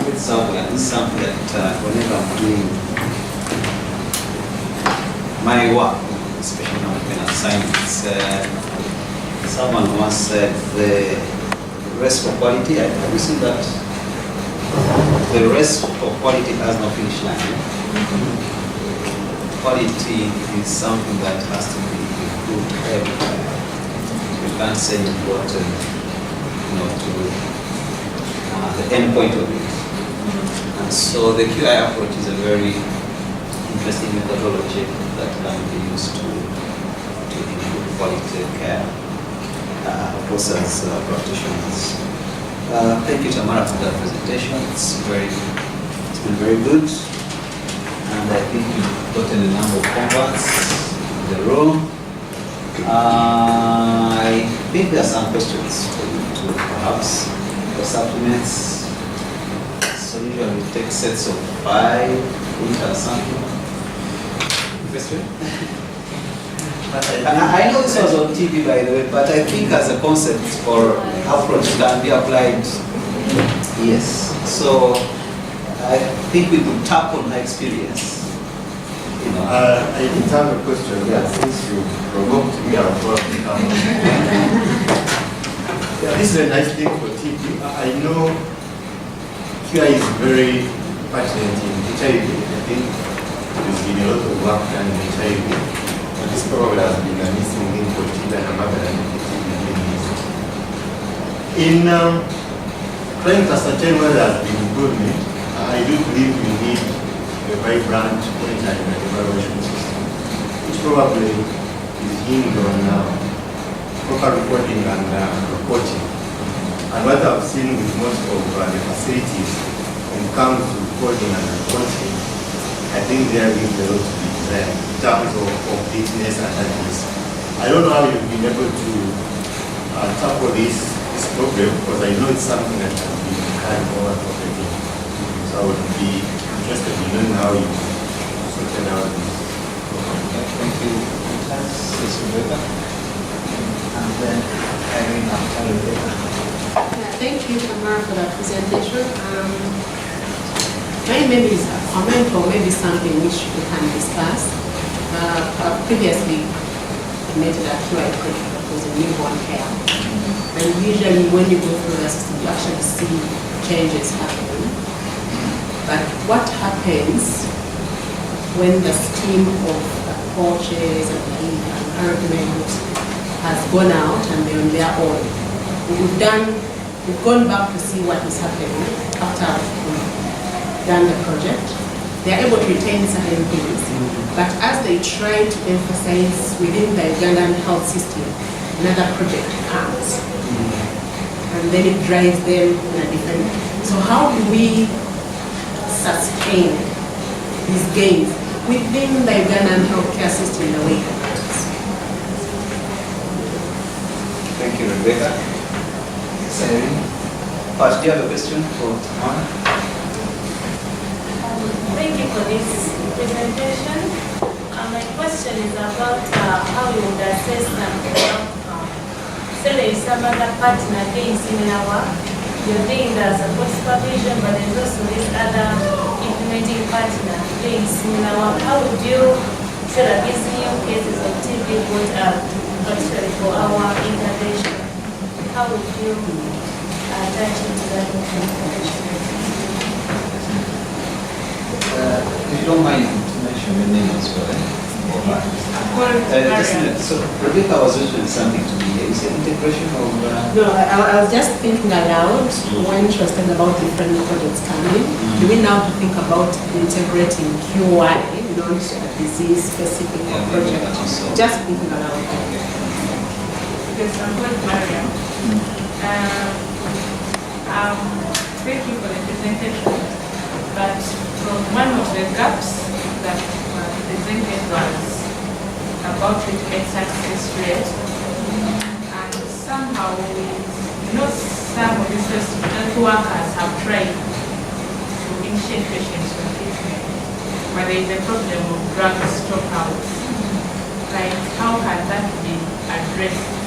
itself, and this is something that whenever I'm doing my work, especially now when assignments, someone once said the race for quality. I have seen that the race for quality has no finish line. Quality is something that has to be improved every time. You can't say you've gotten, to the end point of it. And so the QI approach is a very interesting methodology that can be used to improve quality of care, of course, as practitioners. Thank you, Tamara, for that presentation. It's been very good. And I think we've gotten a number of converts in the room. I think there are some questions for you too, perhaps, for supplements. So usually we take sets of 5, each or something. Question? I know this was on TV, by the way, but I think as a concept or approach can be applied. Yes. So I think we could tap on my experience. I didn't have a question, but since you provoked me, I'll probably come. Yeah, this is a nice thing for TB. I know QI is very passionate in HIV. I think there's been a lot of work done in HIV. But this probably has been a missing link for TB and Makerere. In trying to ascertain whether there has been improvement, I do believe we need a vibrant monitoring and evaluation system, which probably is hinged on proper reporting and reporting. And what I've seen with most of the facilities when it comes to reporting and reporting, I think there is a lot to be desired in terms of completeness and accuracy. I don't know how you've been able to tackle this problem, because I know it's something that has been carried over for the team. So I would be interested in knowing how you sorted out this. Thank you. Ms. Rebecca. And then Irene after Rebecca. Thank you, Tamara, for that presentation. My maybe is a comment or maybe something which we can discuss. Previously, I made that QI project that was a newborn care. And usually when you go through the system, you actually see changes happening. But what happens when the stream of coaches and the encouragement has gone out and they're on their own? We've gone back to see what is happening after we've done the project. They're able to retain certain things, but as they try to emphasize within the Ugandan health system, another project comes. And then it drives them in a different way. So how do we sustain these gains within the Ugandan healthcare system in the way it works? Thank you, Rebecca. Pat, do you have a question for Tamara? Thank you for this presentation. My question is about how you would assess the outcome. So there is some other partner doing similar work. You're doing the support supervision, but there's also this other implementing partner doing similar work. How would you say that these new cases of TB would particularly for our intervention? How would you attach into that intervention? If you don't mind to mention your name as well. So Rebecca was mentioning something to me. Is it integration of? No, I was just thinking aloud when she was talking about different projects coming. Do we now to think about integrating QI, not a disease-specific project? Just thinking aloud. Yes, I'm called Mariam. Thank you for the presentation. But from one of the gaps that presented was about treatment success rate, and somehow some of these health workers have tried to initiate patients on treatment, but there is a problem of drug stockouts. Like, how can that be addressed?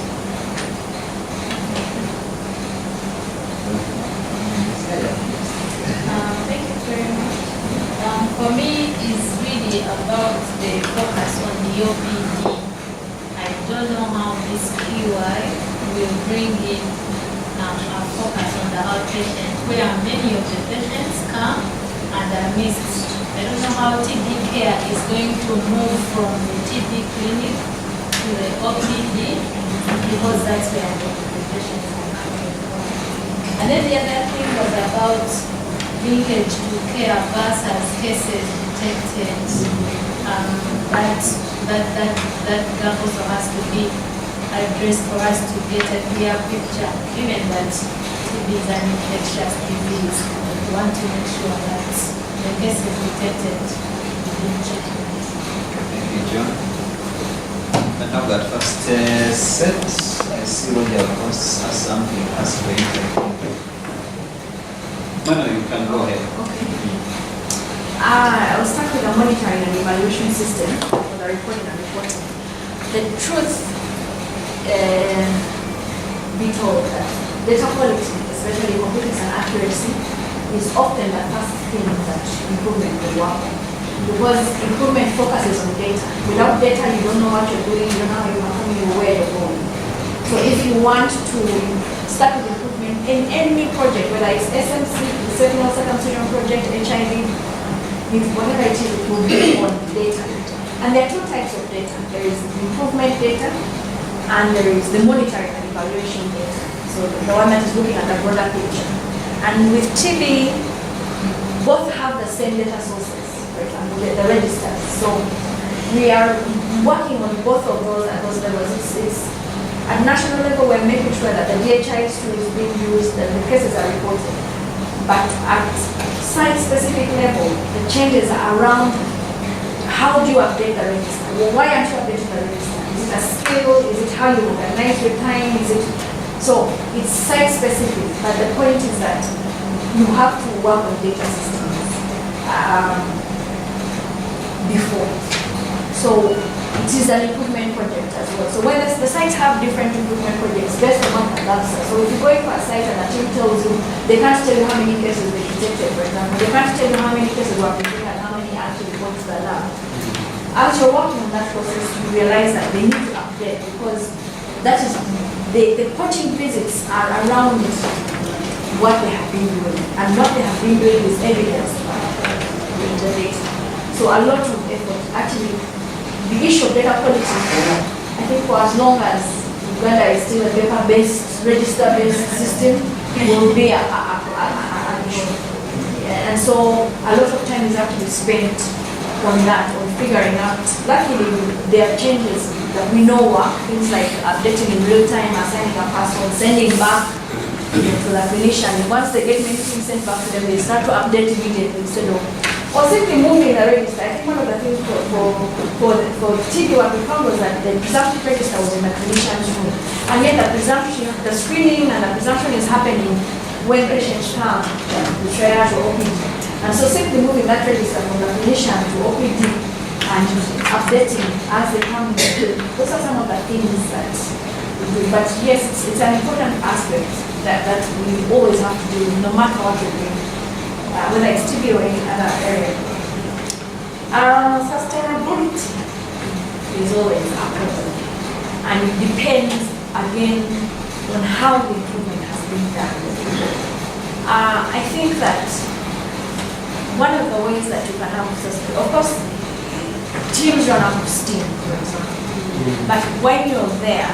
for me is really about the focus on the OPD. I don't know how this QI will bring in a focus on the outpatient, where many of the patients come and are missed. I don't know how TB care is going to move from the TB clinic to the OPD, because that's where the patients are coming from. And then the other thing was about linkage to care versus cases detected. That also has to be addressed for us to get a clear picture, given that TB is an infectious disease. We want to make sure that the cases detected within treatment. Thank you, John. And now that first set, I see Roger wants something as well. No, you can go ahead. Okay. I'll start with the monitoring and evaluation system for the reporting and reporting. The truth be told that data quality, especially completeness and accuracy, is often the first thing that improvement will work on. Because improvement focuses on data. Without data, you don't know what you're doing, you don't know how you're performing, or where you're going. So if you want to start with improvement in any project, whether it's SMC, the Sentinel Circumcision Project, HIV, whatever it is, it will be on data. And there are two types of data. There is improvement data, and there is the monitoring and evaluation data. So the one that is looking at the broader picture. And with TB, both have the same data sources, for example, the registers. So we are working on both of those at those levels. It's at national level, we're making sure that the DHI tool is being used, that the cases are reported. But at site-specific level, the changes are around how do you update the register? Well, why aren't you updating the register? Is it a skill? Is it how you organize your time? So it's site-specific, but the point is that you have to work on data systems before. So it is an improvement project as well. So when the sites have different improvement projects based on what that's. So if you go into a site and a team tells you, they can't tell you how many cases they detected, for example. They can't tell you how many cases were presented and how many actually went to the lab. As you're working on that process, you realize that they need to update, because that is the coaching visits are around what they have been doing, and what they have been doing is evidenced by the data. So a lot of effort. Actually, the issue of data quality, I think for as long as Uganda is still a paper-based, register-based system, will be an issue. And so a lot of time is actually spent on that, on figuring out. Luckily, there are changes that we know work, things like updating in real time, assigning a password, sending back to the clinician. Once they get anything sent back to them, they start to update immediately instead of, or simply moving the register. I think one of the things for TB what we found was that the presumptive register was in the clinician's room. And yet the presumption, the screening and the presumption is happening when patients come to triage or OPD. And so simply moving that register from the clinician to OPD and updating as they come in, those are some of the things that we do. But yes, it's an important aspect that we always have to do, no matter what we're doing, whether it's TB or any other area. Sustainability is always important, and it depends again on how the improvement has been done. I think that one of the ways that you can have sustainability, of course, teams run out of steam, for example. But when you're there,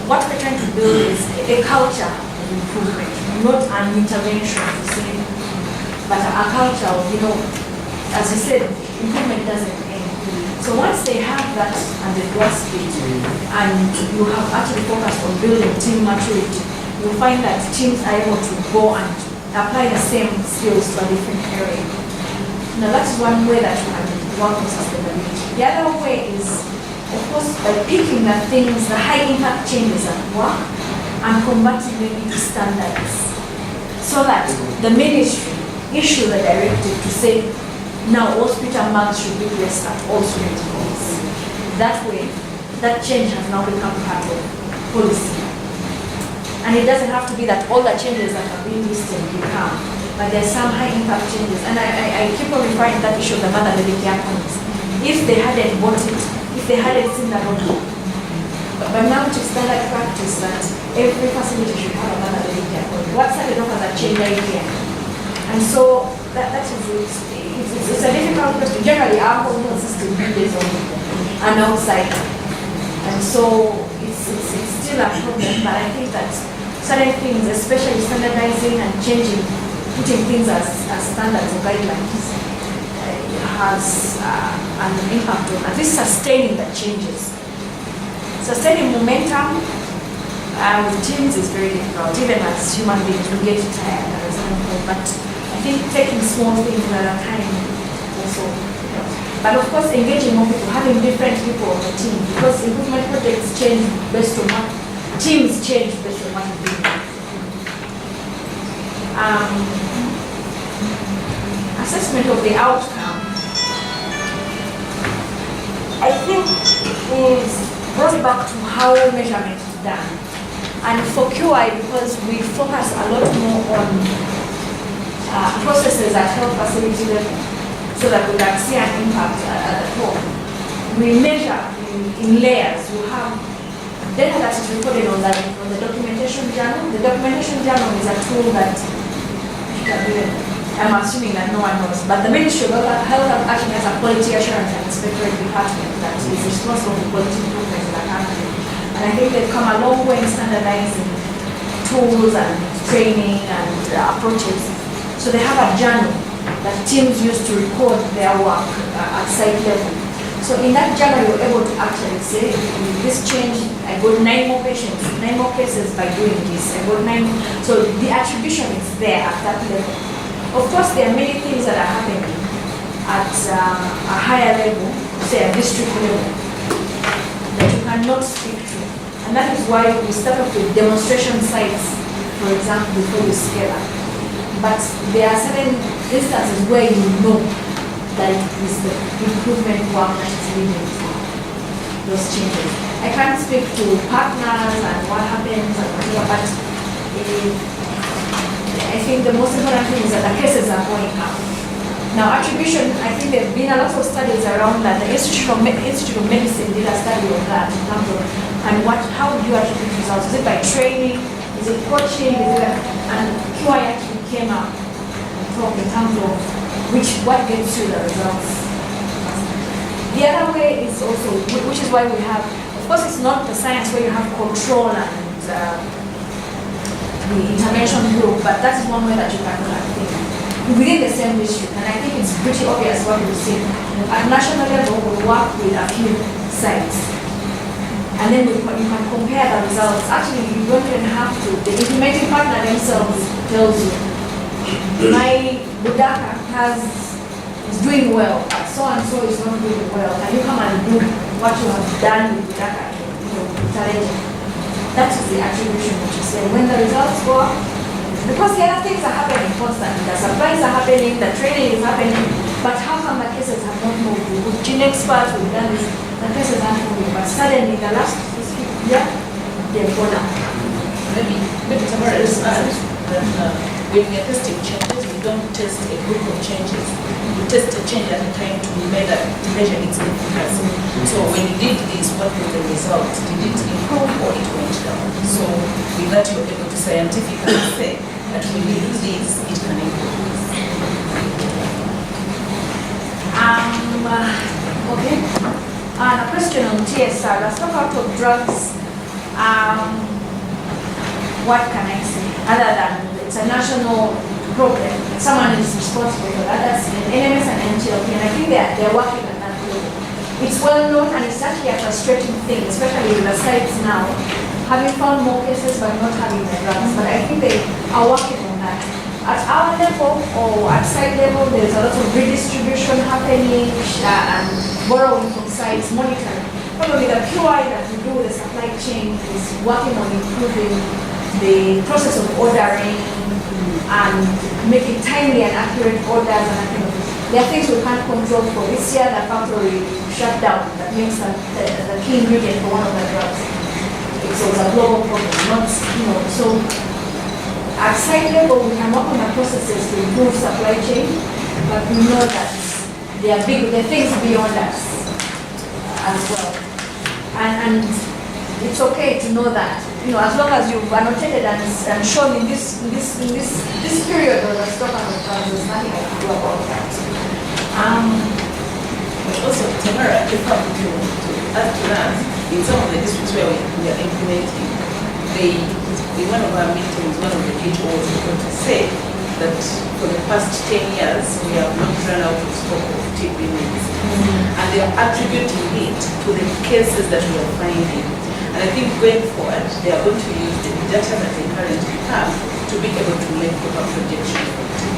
what we're trying to build is a culture of improvement, not an intervention, but a culture of, as you said, improvement doesn't end. So once they have that and they grasp it, and you have actually focused on building team maturity, you'll find that teams are able to go and apply the same skills to a different area. Now that's one way that you can work on sustainability. The other way is, of course, by picking the things, the high impact changes at work, and converting them into standards, so that the ministry issue the directive to say, now all hospital marks should be placed at all student halls. That way, that change has now become part of policy. And it doesn't have to be that all the changes that have been listed become, but there's some high impact changes. And I keep on referring to that issue of the mother baby care clinics. If they hadn't bought it, if they hadn't seen the roadmap, but now it is standard practice that every facility should have a mother baby care clinic. What started off as a child care? And so that is it. It's a difficult question. Generally, our whole health system is on an outside. And so it's still a problem, but I think that certain things, especially standardizing and changing, putting things as standards or guidelines, has an impact on at least sustaining the changes. Sustaining momentum with teams is very difficult. Even as human beings, we get tired at a certain point, but I think taking small things at a time also helps. But of course, engaging more people, having different people on the team, because improvement projects change based on what teams change based on what you do. Assessment of the outcome, I think, goes back to how measurement is done. And for QI, because we focus a lot more on processes at health facility level, so that we can see an impact at the top. We measure in layers. You have data that is recorded on the documentation journal. The documentation journal is a tool that I'm assuming that no one knows, but the Ministry of Health actually has a quality assurance and inspectorate department that is responsible for quality improvement in the country. And I think they've come a long way in standardizing tools and training and approaches. So they have a journal that teams use to record their work at site level. So in that journal, you're able to actually say, this change, I got 9 more patients, 9 more cases by doing this. I got 9 more. So the attribution is there at that level. Of course, there are many things that are happening at a higher level, say a district level, that you cannot speak to. And that is why we start off with demonstration sites, for example, before you scale up. But there are certain instances where you know that it is the improvement work that is leading to those changes. I can't speak to partners and what happens and whatever, but I think the most important thing is that the cases are going up. Now, attribution, I think there have been a lot of studies around that. The Institute of Medicine did a study on that in terms of, and how do you attribute results? Is it by training? Is it coaching? And QI actually came up and talked in terms of what gets you the results. The other way is also, which is why we have, of course, it's not the science where you have control and the intervention group, but that is one way that you can think within the same district. And I think it's pretty obvious what we've seen. At national level, we work with a few sites, and then you can compare the results. Actually, you don't even have to. The implementing partner themselves tells you, my Budaka is doing well, but so and so is not doing well. Can you come and do what you have done with Budaka? That is the attribution that you say. When the results go up, because the other things are happening constantly. The supplies are happening, the training is happening, but how come the cases have not moved? With gene experts, we've done this, the cases aren't moving, but suddenly the last year, they've gone up. Maybe Tamara is that when we are testing changes, we don't test a group of changes. We test a change at a time to measure its efficacy. So when you did this, what was the result? Did it improve or it went down? So with that, you're able to scientifically say that when you do this, it can improve. Okay. A question on TSR. Let's talk out of drugs. What can I say? Other than it's a national problem. Someone is responsible for that. That's NMS and NGLP, and I think they're working on that level. It's well known, and it's actually a frustrating thing, especially with the sites now, having found more cases but not having the drugs. But I think they are working on that. At our level or at site level, there's a lot of redistribution happening and borrowing from sites, monitoring. Probably the QI that we do with the supply chain is working on improving the process of ordering and making timely and accurate orders and that kind of thing. There are things we can't control for. This year the factory shut down. That means that the key ingredient for one of the drugs is So it's a global problem, not, so at site level, we can work on the processes to improve supply chain, but we know that there are things beyond us as well. And it's okay to know that, as long as you've annotated and shown in this period of the stock and there's nothing I can do about that. But also, Tamara, if I were to add to that, in some of the districts where we are implementing, in one of our meetings, one of the HOs is going to say that for the past 10 years, we have not run out of stock of TB meds. And they are attributing it to the cases that we are finding. And I think going forward, they are going to use the data that they currently have to be able to make proper projections for TB.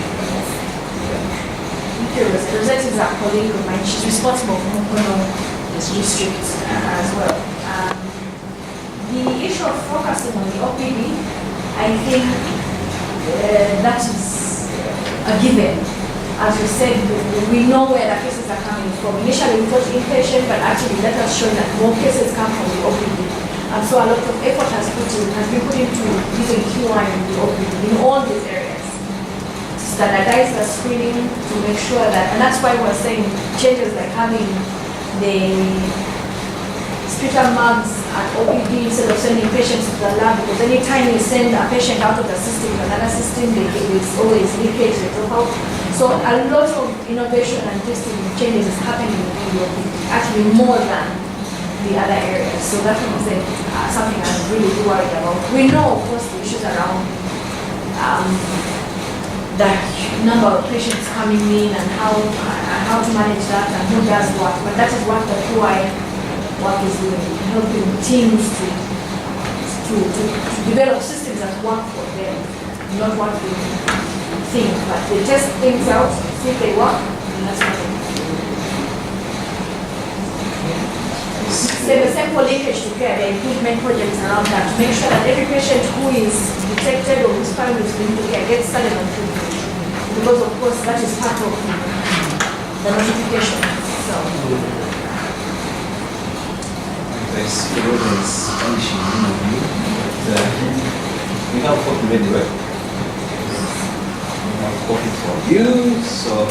Rosette is our colleague of mine. She's responsible for Mukono district as well. The issue of focusing on the OPD, I think that is a given. As you said, we know where the cases are coming from. Initially we thought inpatient, but actually that has shown that more cases come from the OPD. And so a lot of effort has been put into using Q1 in the OPD in all these areas. Standardize the screening to make sure that, and that's why we're saying changes like having the sputum mugs at OPD instead of sending patients to the lab, because anytime you send a patient out of the system to another system, there is always leakage, they drop out. So a lot of innovation and testing changes is happening in the OPD, actually more than the other areas. So that was something I'm really worried about. We know, of course, the issues around the number of patients coming in and how to manage that and who does what. But that is what the QI work is doing, helping teams to develop systems that work for them, not what we think. But they test things out, see if they work, and that's what they do. The same for linkage to care, the improvement projects around that, to make sure that every patient who is detected or whose family is going to care gets started on treatment. Because of course that is part of the notification. So there's always punishing one of you. We have copy ready, right? We have copy for you, so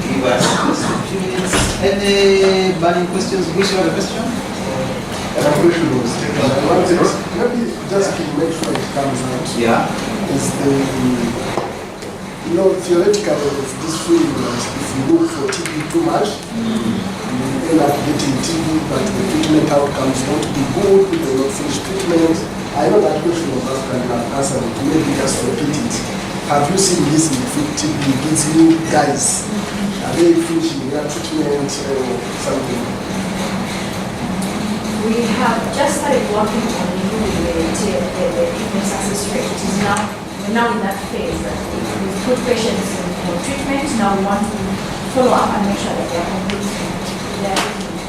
give us just a few minutes. Any burning questions? Which other question? Maybe just to make sure it comes out. Yeah. Is theoretically, it's this feeling that if you look for TB too much, you end up getting TB, but the treatment outcomes won't be good, people will not finish treatment. I know that question was asked and I've answered it, maybe just repeat it. Have you seen this in TB, these new guys? Are they finishing their treatment or something? we have just started working on the treatment success rate. It is we're now in that phase that we put patients in treatment. Now we want to follow up and make sure that they are completing their treatment.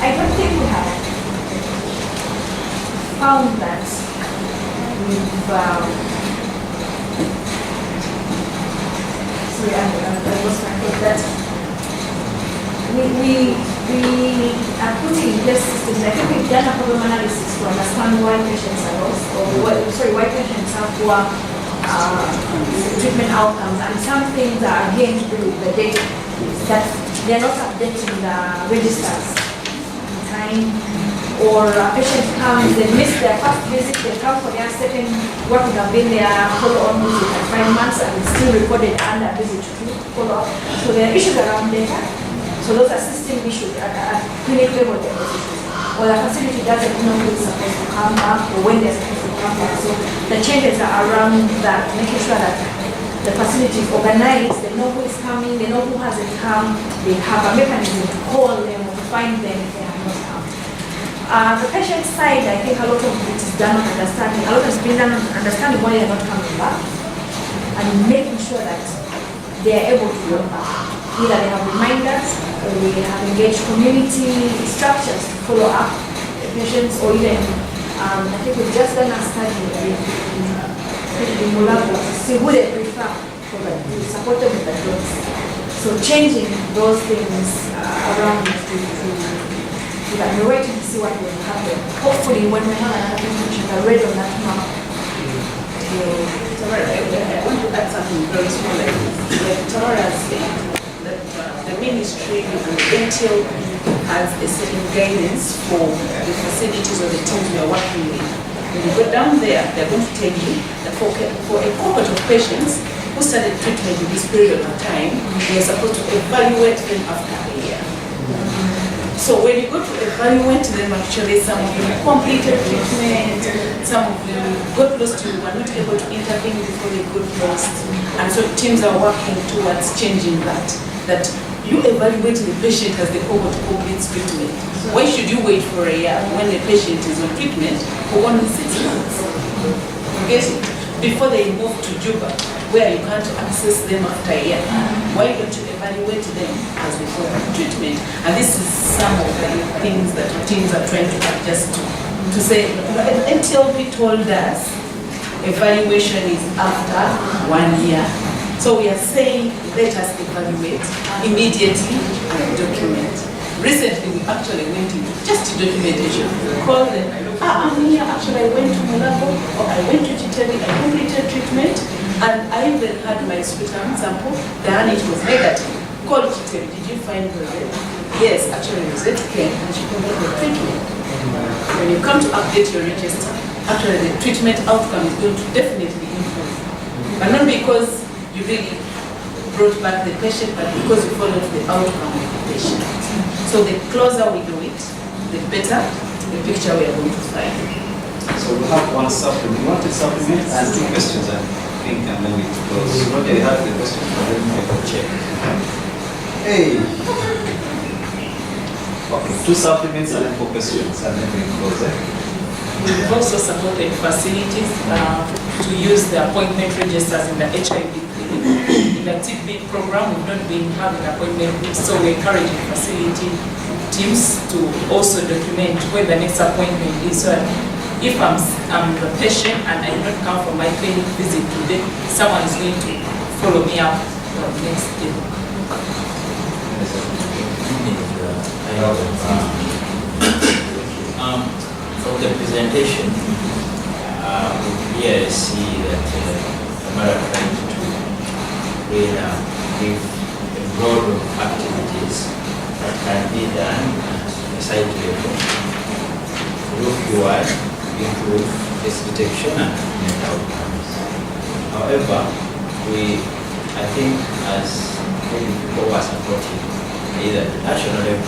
I don't think we have found that we've sorry, I lost my thought that we are putting in place systems. I think we've done a problem analysis to understand why patients are lost, or why patients have poor treatment outcomes, and some things are again to do with the data that they are not updating the registers in time, or a patient comes, they miss their first visit, they come for their second, what would have been their follow-on visit at 5 months, and it's still recorded under visit to follow-up. So there are issues around data. So those are system issues at clinic level, there are issues. Or the facility doesn't know who is supposed to come back or when they're supposed to come back. So the changes are around that, making sure that the facility is organized, they know who is coming, they know who hasn't come, they have a mechanism to call them or to find them if they have not come. The patient side, I think a lot of it is done on understanding. A lot has been done on understanding why they are not coming back and making sure that they are able to come back. Either they have reminders, or we have engaged community structures to follow up the patients, or even, I think we've just done a study in Mulabo to see who they prefer for that, to support them with the drugs. So changing those things around to that. We're waiting to see what will happen. Hopefully, when we have another presentation, we're ready on that map. Tamara, I want to add something very small like this. Like Tamara said, that the ministry and the NTL has a certain guidance for the facilities or the teams we are working with. When you go down there, they're going to tell you that for a cohort of patients who started treatment in this period of time, we are supposed to evaluate them after a year. So when you go to evaluate them, actually some of them completed treatment, some of them got lost, you were not able to intervene before they got lost. And so teams are working towards changing that. That you evaluate the patient as the cohort completes treatment. Why should you wait for a year when the patient is on treatment for only 6 months? Okay? Before they move to Juba, where you can't access them after a year. Why don't you evaluate them as they go on treatment? And this is some of the things that teams are trying to adjust to say, until we told us evaluation is after 1 year. So we are saying, let us evaluate immediately and document. Recently, we actually went into just documentation. Call them, I'm here, actually I went to Mulago, or I went to Chiteli, I completed treatment, and I even had my sputum sample, then it was negative. Call Chiteli, did you find Rosette? Yes, actually Rosette came and she completed the treatment. When you come to update your register, actually the treatment outcome is going to definitely improve. But not because you really brought back the patient, but because you followed the outcome of the patient. So the closer we do it, the better the picture we are going to find. So we have one supplement. You want a supplement? And 2 questions, I think, and then we close. Roger, you have the question, but let me check. Hey! Okay, 2 supplements and then 4 questions, and then we close it. We've also supported facilities to use the appointment registers in the HIV clinic. In the TB program, we've not been having appointment groups, so we're encouraging facility teams to also document where the next appointment is. So if I'm the patient and I do not come for my clinic visit today, someone is going to follow me up the next day. From the presentation, here I see that Tamara trying to really give a broad of activities that can be done at the site level through QI, improve case detection and treatment outcomes. However, I think as many people who are supporting either the national level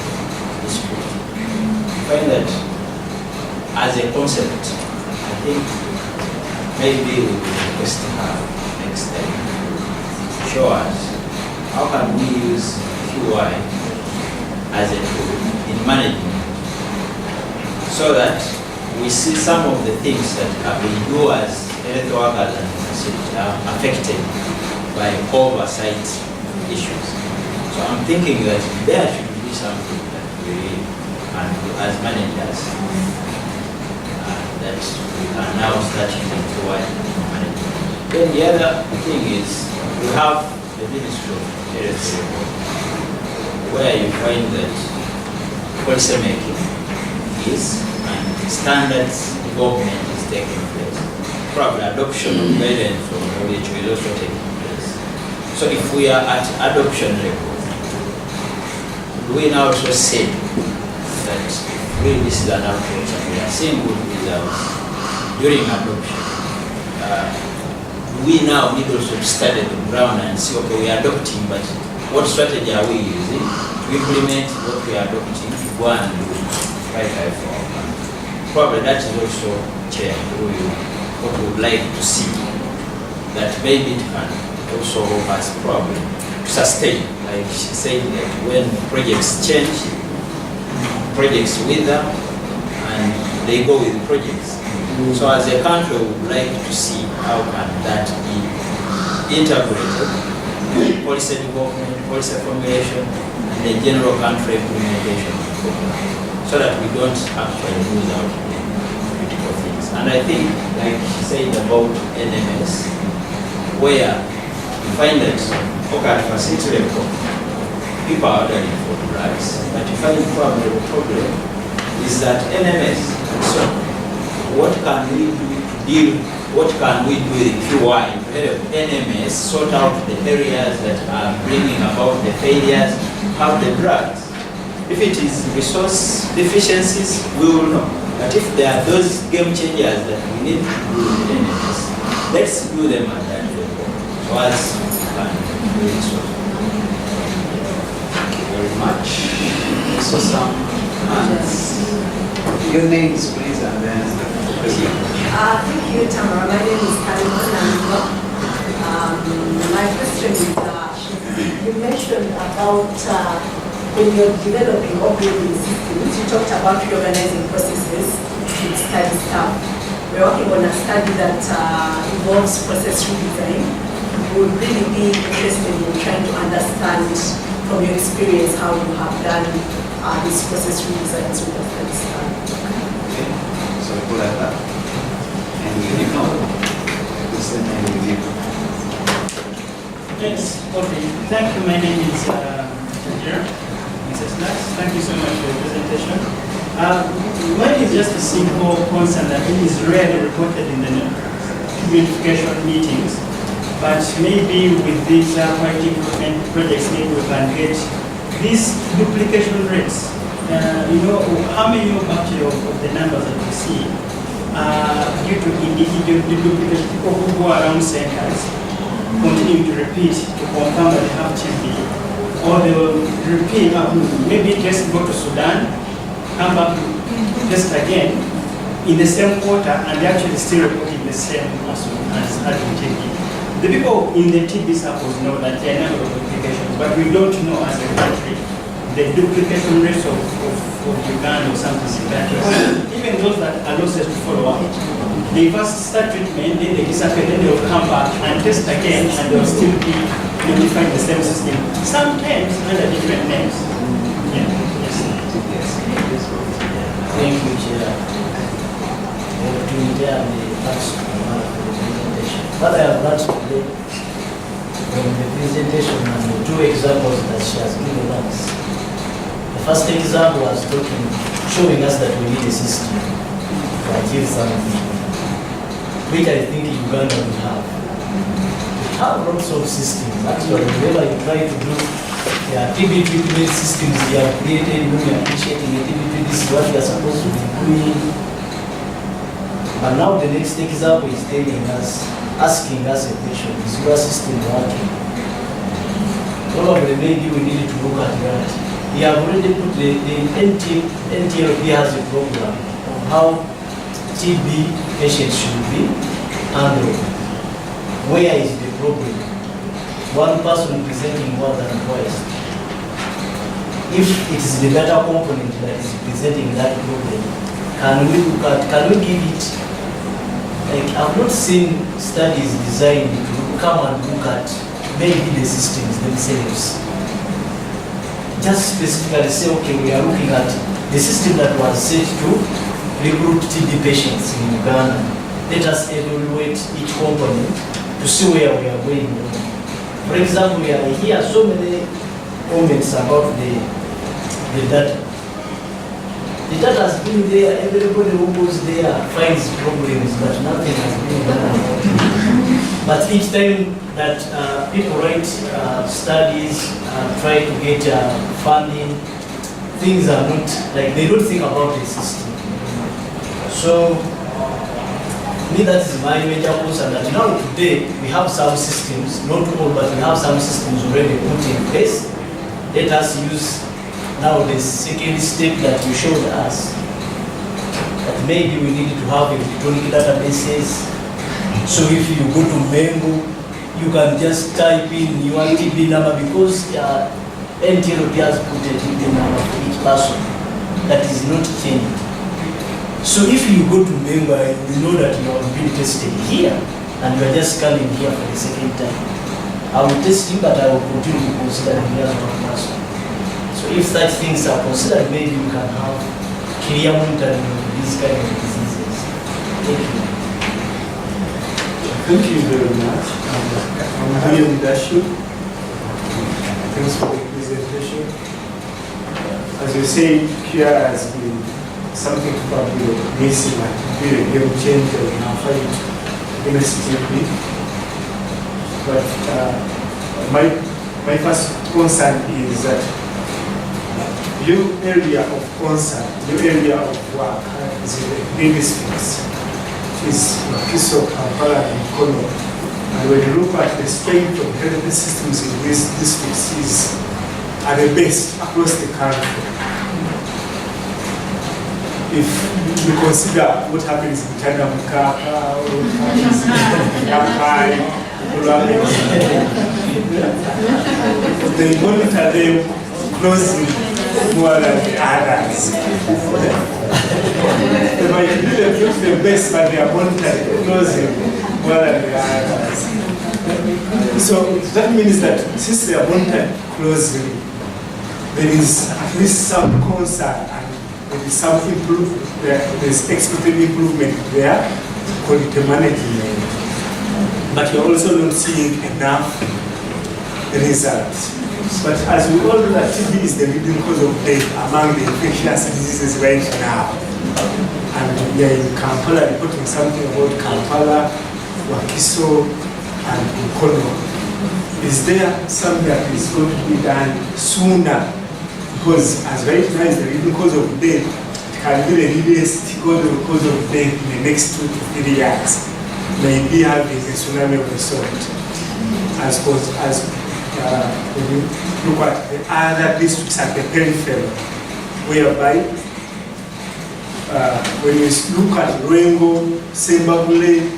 is good. I find that as a concept, I think maybe we will request her next time to show us how can we use QI as a tool in managing, so that we see some of the things that have been do as health workers and are affected by oversight issues. So I'm thinking that there should be something that we can do as managers, that we can now start using QI management. Then the other thing is we have the Ministry of Health, where you find that policy making is and standards development is taking place. Probably adoption of guidance from WHO is also taking place. So if we are at adoption level, we now also say that really this is an approach and we are seeing good results during adoption. We now need also to study the ground and see, okay, we are adopting, but what strategy are we using to implement what we are adopting to go and do right for our country? Probably that is also, Chair, what we would like to see, that maybe it can also help us probably to sustain, like she said, that when projects change, projects wither, and they go with projects. So as a country, we would like to see how can that be integrated, policy development, policy formulation, and the general country implementation program, so that we don't actually lose out on critical things. And I think, like she said about NMS, where you find that, okay, at facility level, people are ordering for drugs, but you find probably the problem is that NMS. So what can we do to deal? What can we do with QI to help NMS sort out the areas that are bringing about the failures of the drugs? If it is resource deficiencies, we will know. But if there are those game changers that we need to do with NMS, let's do them at that level. So as we can do it so. Thank you very much. So some hands. Your names, please, and then the president. Thank you, Tamara. My name is Tamara Nsubuga. My question is, you mentioned about when you're developing operating systems, you talked about reorganizing processes with study staff. We're working on a study that involves process redesign. We would really be interested in trying to understand from your experience how you have done this process redesigns with the study staff. Okay, so pull that up. And you know, listen and review. Yes, okay. Thank you. My name is Tajir. Thank you so much for your presentation. Mine is just a simple concern that it is rarely reported in the communication meetings, but maybe with these quality improvement projects, maybe we can get these duplication rates. You know, how many actually of the numbers that we see due to individual duplication, people who go around centers continue to repeat to confirm that they have TB, or they will repeat, maybe just go to Sudan, come back to test again in the same quarter, and they actually still reporting the same as having TB. The people in the TB samples know that there are a number of duplications, but we don't know as a country the duplication rates of Uganda or something like that. Even those that are losses to follow up, they first start treatment, then they disappear, then they will come back and test again, and they will still be notified the same system, sometimes under different names. Yeah. Yes. Thank you, Chair. Opportunity and the thanks to Tamara for the presentation. What I have learned today from the presentation and the two examples that she has given us. The first example was showing us that we need a system to achieve something, which I think Uganda will have. We have lots of systems. Actually, whenever you try to do TB treatment systems, they are created, when you are initiating a TB treatment, this is what you are supposed to be doing. But now the next example is telling us, asking us a question, is your system working? Probably maybe we need to look at that. We have already put the NTLP has a program on how TB patients should be handled. Where is the problem? One person presenting more than twice. If it is the data component that is presenting that problem, can we give it? Like, I've not seen studies designed to come and look at maybe the systems themselves. Just specifically say, okay, we are looking at the system that was set to recruit TB patients in Uganda. Let us evaluate each component to see where we are going. For example, we are here so many comments about the data. The data has been there, everybody who goes there finds problems, but nothing has been done. But each time that people write studies, try to get funding, things are not, like, they don't think about the system. So, me, that is my major concern, that now today we have some systems, not all, but we have some systems already put in place. Let us use now the second step that you showed us, that maybe we need to have electronic databases. So if you go to Mengo, you can just type in your TB number, because NTLP has put a TB number for each person that is not changed. So if you go to Mengo, you know that you have been tested here and you are just coming here for the second time. I will test you, but I will continue to consider you as one person. So if such things are considered, maybe you can have clear monitoring of these kind of diseases. Thank you. Thank you very much. I'm here with Dashu. Thanks for the presentation. As you say, QI has been something probably missing and be a game changer in our fight against TB. But my first concern is that your area of concern, your area of work is in the districts, is Makiso, Kampala, and Kono. And when you look at the strength of health systems in these districts, is at the best across the country. If you consider what happens in China, Mukaka, what happens in Yakai, they monitor them closely more than the others. They might do the best, but they are monitored closely more than the others. So that means that since they are monitored closely, there is at least some concern and there is some improvement, there is expected improvement there, quality management. But you're also not seeing enough results. But as we all know that TB is the leading cause of death among the infectious diseases right now. And we are in Kampala reporting something about Kampala, Wakiso, and Mukono. Is there something that is going to be done sooner? Because as right now is the leading cause of death, it can be the leading cause of death in the next 2 to 3 years. Maybe having a tsunami of the sort. When you look at the other districts at the periphery, whereby when you look at Rengo, Sembabule,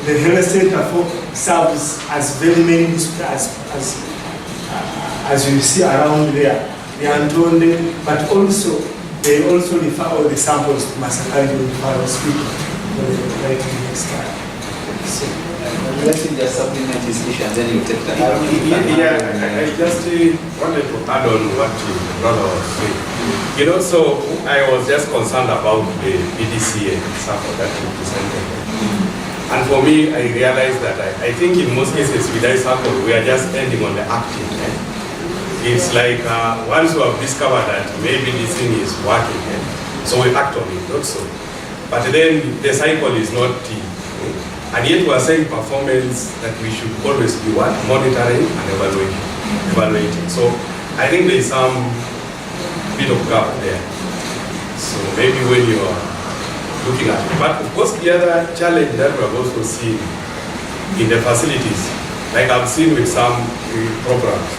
the health center serves as very many districts as you see around there, the Antonde, but also they also refer all the samples to Masakari Referral Hospital. Right next time. So, let me just supplement this issue and then you take the I just wanted to add on what your brother was saying. You know, so I was just concerned about the BDCA sample that you presented. And for me, I realized that I think in most cases with that sample, we are just ending on the acting. It's like once you have discovered that maybe this thing is working, so we act on it, not so. But then the cycle is not and yet we are saying performance that we should always be what? Monitoring and evaluating. So I think there is some bit of gap there. So maybe when you are looking at it. But of course the other challenge that we have also seen in the facilities, like I've seen with some programs,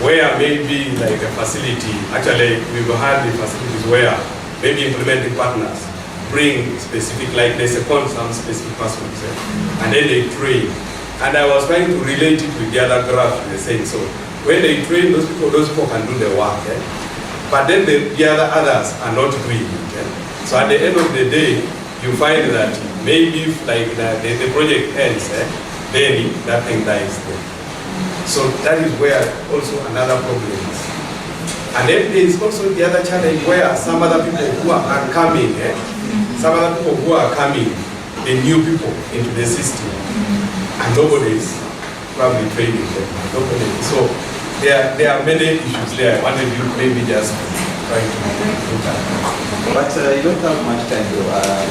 where maybe like a facility, actually we've had the facilities where maybe implementing partners bring specific, like they second some specific persons, and then they train. And I was trying to relate it with the other graph in the same. So when they train those people can do the work. But then the other others are not doing it. So at the end of the day, you find that maybe if like the project ends, then that thing dies there. So that is where also another problem is. And then there is also the other challenge where some other people who are coming, the new people into the system, and nobody is probably training them. So there are many issues there. I wanted you maybe just trying to look at. But you don't have much time though. I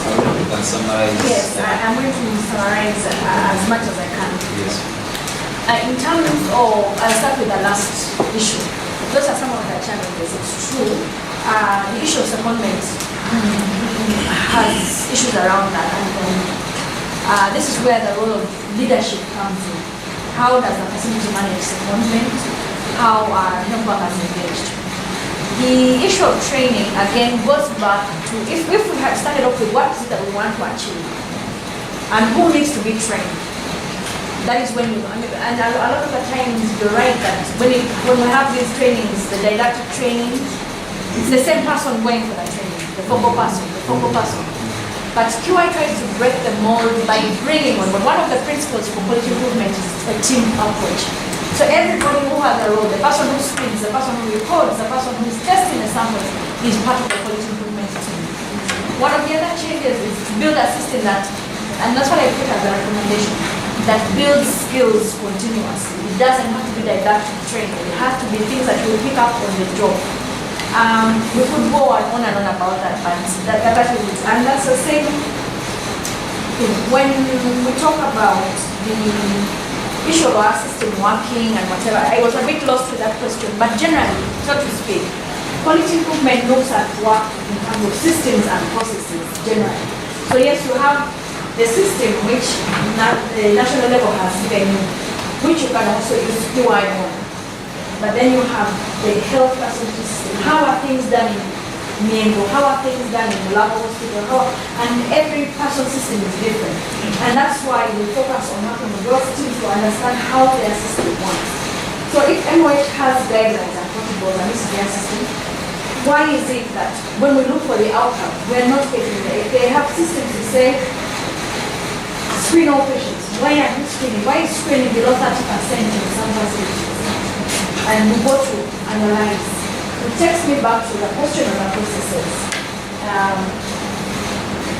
don't know if you can summarize. Yes, I'm going to summarize as much as I can. Yes. In terms of, I'll start with the last issue. Those are some of the challenges. It's true. The issue of secondment has issues around that, and this is where the role of leadership comes in. How does the facility manage secondment? How are health workers engaged? The issue of training again goes back to if we had started off with what is it that we want to achieve and who needs to be trained. That is when and a lot of the times you're right that when we have these trainings, the didactic training, it's the same person going for the training, the focal person. But QI tries to break the mold by bringing on, but one of the principles for quality improvement is a team approach. So everybody who has a role, the person who screens, the person who records, the person who is testing the samples is part of the quality improvement team. One of the other changes is to build a system that, and that's what I put as a recommendation, that builds skills continuously. It doesn't have to be didactic training. It has to be things that you pick up on the job. We could go on and on about that, but that is it. And that's the same thing. When we talk about the issue of our system working and whatever, I was a bit lost with that question, but generally, so to speak, quality improvement looks at work in terms of systems and processes generally. So yes, you have the system which the national level has given you, which you can also use UI on. But then you have the health facility system. How are things done in Miengo? How are things done in the Labo Hospital? And every person's system is different. And that's why we focus on working with those teams to understand how their system works. So if MOH has guidelines and protocols and this is their system, why is it that when we look for the outcome, we're not getting there? If they have systems to say, screen all patients, why are you screening? Why is screening below 30% in some facilities? And we go to analyze. It takes me back to the question of the processes,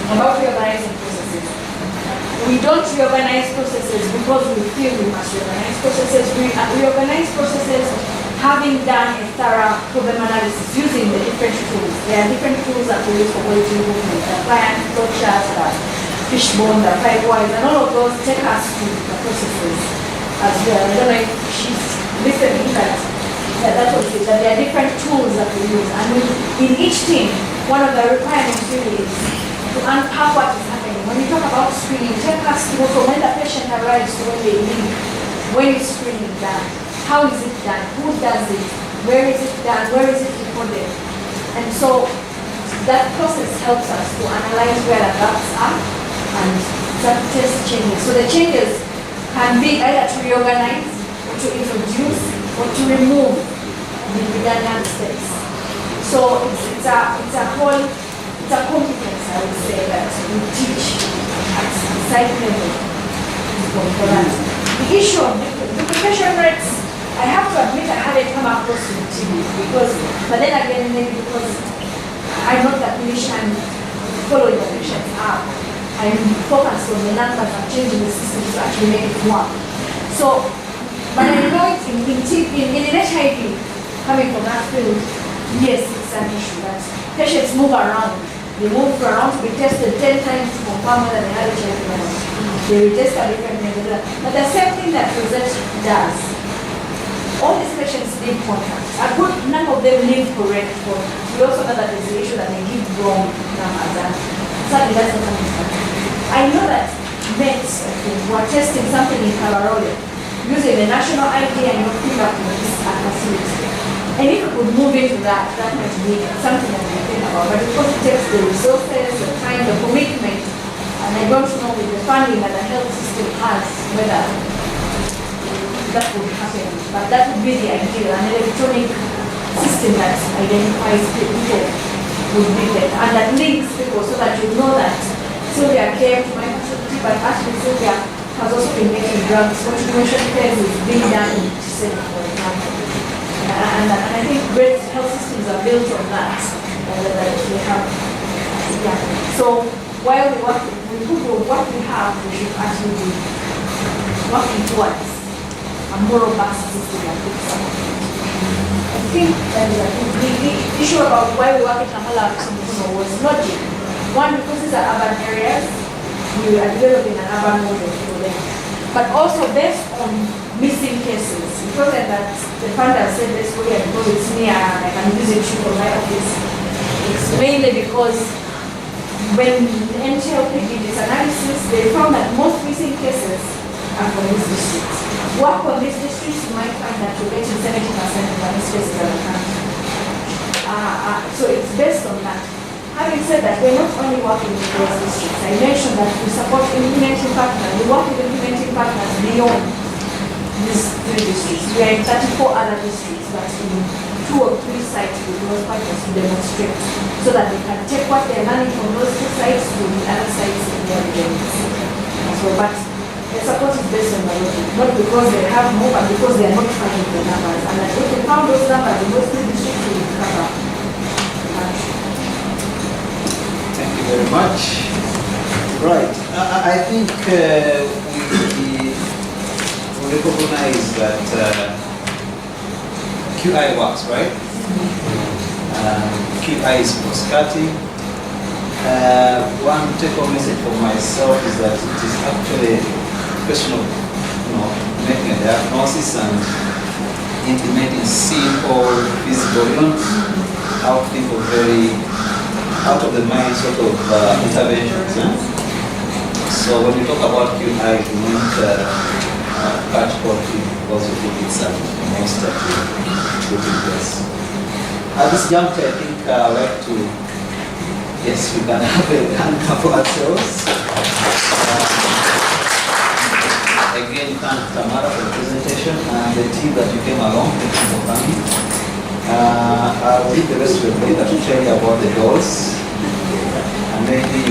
about reorganizing processes. We don't reorganize processes because we feel we must reorganize processes. We reorganize processes having done a thorough problem analysis using the different tools. There are different tools that we use for quality improvement, the client, flowcharts, the fishbone, the 5 whys, and all of those take us to the processes as well. I don't know if she's listening, but that's what it is, that there are different tools that we use. And in each team, one of the requirements really is to unpack what is happening. When you talk about screening, take us through from when the patient arrives to when they leave. When is screening done? How is it done? Who does it? Where is it done? Where is it recorded? And so that process helps us to analyze where the gaps are and start to test changes. So the changes can be either to reorganize, or to introduce, or to remove the redundant steps. So it's a competence, I would say, that we teach at site level for that. The issue of duplication rates, I have to admit I haven't come across with TV but then again, maybe because I'm not the clinician following the patients up. I'm focused on the numbers and changing the system to actually make it work. So, but I know it's in HIV, coming from that field, yes, it's an issue that patients move around. They move around to be tested 10 times to confirm whether they have HIV or not. They will test a different method. But the same thing that research does. All these patients need contacts. A good number of them need correct contacts. We also know that there's the issue that they give wrong numbers. And sadly, that's not something. I know that METs were testing something in Cameroon using the national ID and your fingerprints at facility. And if we could move into that might be something that we think about. But because it takes the resources, the time, the commitment, and I don't know with the funding that the health system has, whether that would happen. But that would be the ideal, an electronic system that identifies people would be there. And that links people so that you know that Sylvia came to my facility, but actually Sylvia has also been making drugs. Continuation phase is being done in December, for example. And I think great health systems are built on that. That we have. Yeah. So while we work, we put what we have, we should actually be working towards a more robust system that we support. I think the issue about why we work at Tamala was logic. One, because these are urban areas, we are developing an urban model for them. But also based on missing cases. It wasn't that the funder said this way because it's near, I can visit you from my office. It's mainly because when NTLP did this analysis, they found that most missing cases are from these districts. Work on these districts, you might find that you're getting 70% of the missed cases of the country. So it's based on that. Having said that, we're not only working with those districts. I mentioned that we support implementing partners. We work with implementing partners beyond these 3 districts. We are in 34 other districts, but in 2 or 3 sites with those partners to demonstrate so that they can take what they're learning from those 2 sites to the other sites in their regions. So, but the support is based on the logic, not because they have more, but because they are not finding the numbers. And that if we found those numbers in those 3 districts, we will cover. Thank you very much. Right. I think we recognize that QI works, right? QI is cross-cutting. One take-home message for myself is that it is actually a question of making a diagnosis and implementing simple, feasible, you don't have to think of very out of the mind sort of interventions. So when we talk about QI, we want catch quality because we think it's a monster to put in place. At this juncture, I think I'd like to, yes, we can have a hand for ourselves. Again, thank Tamara for the presentation and the team that you came along. Thank you for coming. I'll leave the rest of the day to tell you about the goals and maybe